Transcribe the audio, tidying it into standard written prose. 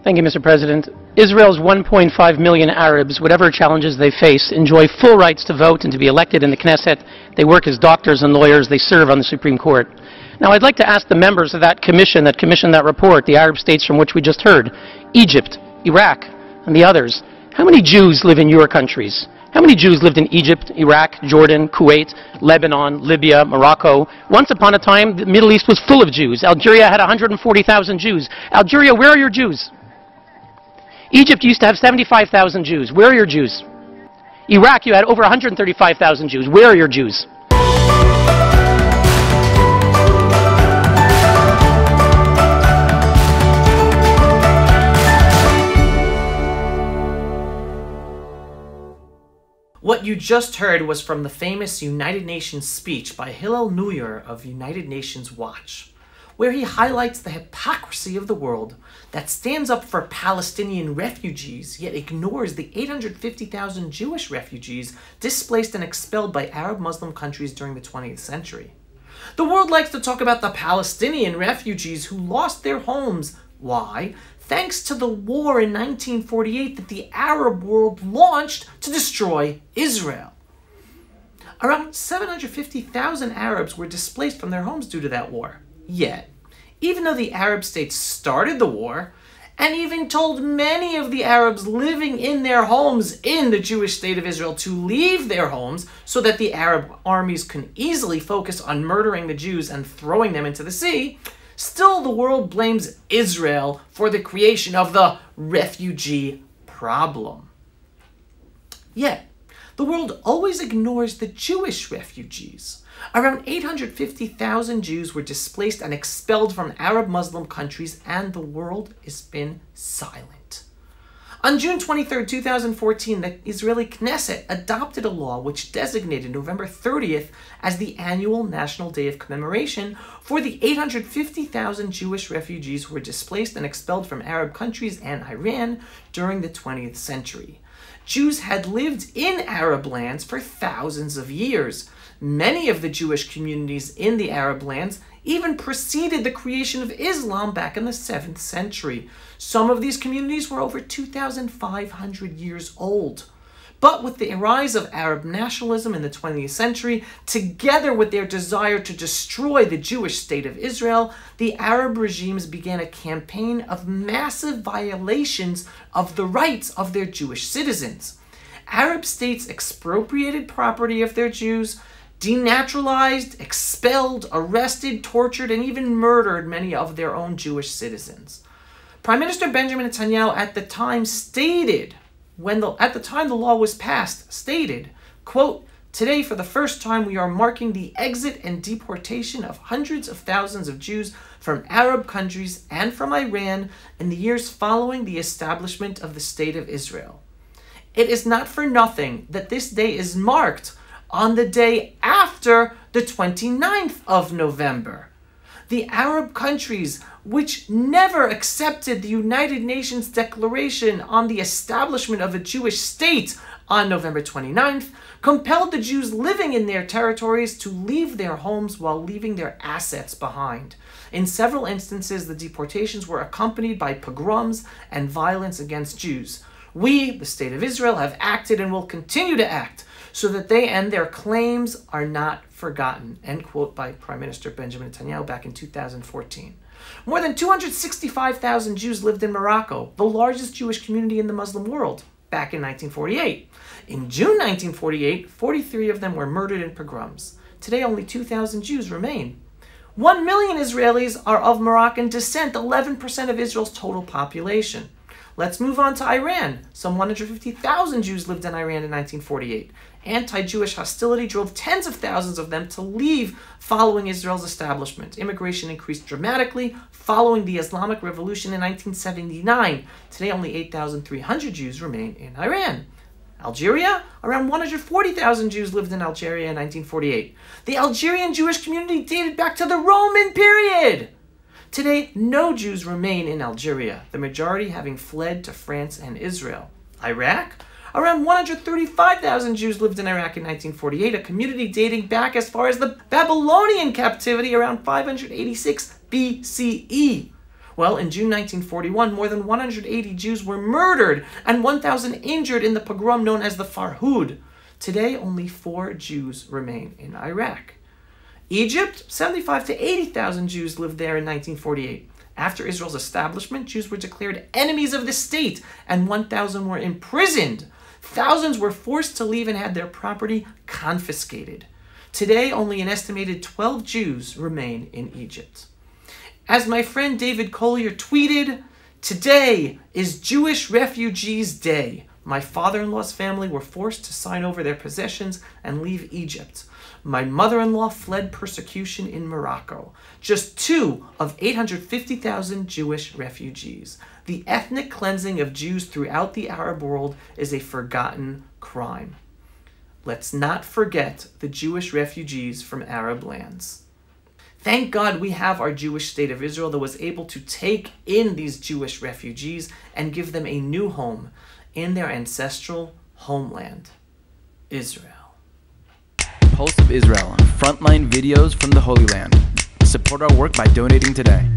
Thank you, Mr. President. Israel's 1.5 million Arabs, whatever challenges they face, enjoy full rights to vote and to be elected in the Knesset. They work as doctors and lawyers. They serve on the Supreme Court. Now, I'd like to ask the members of that commissioned that report, the Arab states from which we just heard, Egypt, Iraq, and the others, how many Jews live in your countries? How many Jews lived in Egypt, Iraq, Jordan, Kuwait, Lebanon, Libya, Morocco? Once upon a time, the Middle East was full of Jews. Algeria had 140,000 Jews. Algeria, where are your Jews? Egypt used to have 75,000 Jews. Where are your Jews? Iraq, you had over 135,000 Jews. Where are your Jews? What you just heard was from the famous United Nations speech by Hillel Neuer of United Nations Watch, where he highlights the hypocrisy of the world that stands up for Palestinian refugees, yet ignores the 850,000 Jewish refugees displaced and expelled by Arab Muslim countries during the 20th century. The world likes to talk about the Palestinian refugees who lost their homes. Why? Thanks to the war in 1948 that the Arab world launched to destroy Israel. Around 750,000 Arabs were displaced from their homes due to that war. Yet, even though the Arab states started the war, and even told many of the Arabs living in their homes in the Jewish state of Israel to leave their homes so that the Arab armies can easily focus on murdering the Jews and throwing them into the sea, still the world blames Israel for the creation of the refugee problem. Yet, the world always ignores the Jewish refugees. Around 850,000 Jews were displaced and expelled from Arab Muslim countries, and the world has been silent. On June 23, 2014, the Israeli Knesset adopted a law which designated November 30th as the annual National Day of Commemoration for the 850,000 Jewish refugees who were displaced and expelled from Arab countries and Iran during the 20th century. Jews had lived in Arab lands for thousands of years. Many of the Jewish communities in the Arab lands even preceded the creation of Islam back in the 7th century. Some of these communities were over 2,500 years old. But with the rise of Arab nationalism in the 20th century, together with their desire to destroy the Jewish state of Israel, the Arab regimes began a campaign of massive violations of the rights of their Jewish citizens. Arab states expropriated property of their Jews, denaturalized, expelled, arrested, tortured, and even murdered many of their own Jewish citizens. Prime Minister Benjamin Netanyahu at the time stated, at the time the law was passed, stated, quote, "Today, for the first time, we are marking the exit and deportation of hundreds of thousands of Jews from Arab countries and from Iran in the years following the establishment of the State of Israel. It is not for nothing that this day is marked on the day after the 29th of November. The Arab countries, which never accepted the United Nations Declaration on the establishment of a Jewish state on November 29th, compelled the Jews living in their territories to leave their homes while leaving their assets behind. In several instances, the deportations were accompanied by pogroms and violence against Jews. We, the State of Israel, have acted and will continue to act so that they and their claims are not forgotten," end quote by Prime Minister Benjamin Netanyahu back in 2014. More than 265,000 Jews lived in Morocco, the largest Jewish community in the Muslim world, back in 1948. In June 1948, 43 of them were murdered in pogroms. Today, only 2,000 Jews remain. 1 million Israelis are of Moroccan descent, 11% of Israel's total population. Let's move on to Iran. Some 150,000 Jews lived in Iran in 1948. Anti-Jewish hostility drove tens of thousands of them to leave following Israel's establishment. Immigration increased dramatically following the Islamic Revolution in 1979. Today, only 8,300 Jews remain in Iran. Algeria? Around 140,000 Jews lived in Algeria in 1948. The Algerian Jewish community dated back to the Roman period. Today, no Jews remain in Algeria, the majority having fled to France and Israel. Iraq? Around 135,000 Jews lived in Iraq in 1948, a community dating back as far as the Babylonian captivity around 586 BCE. Well, in June 1941, more than 180 Jews were murdered and 1,000 injured in the pogrom known as the Farhud. Today, only 4 Jews remain in Iraq. Egypt, 75 to 80,000 Jews lived there in 1948. After Israel's establishment, Jews were declared enemies of the state, and 1,000 were imprisoned. Thousands were forced to leave and had their property confiscated. Today, only an estimated 12 Jews remain in Egypt. As my friend David Collier tweeted, "Today is Jewish Refugees Day. My father-in-law's family were forced to sign over their possessions and leave Egypt. My mother-in-law fled persecution in Morocco. Just 2 of 850,000 Jewish refugees. The ethnic cleansing of Jews throughout the Arab world is a forgotten crime." Let's not forget the Jewish refugees from Arab lands. Thank God we have our Jewish state of Israel that was able to take in these Jewish refugees and give them a new home in their ancestral homeland, Israel. Pulse of Israel, frontline videos from the Holy Land. Support our work by donating today.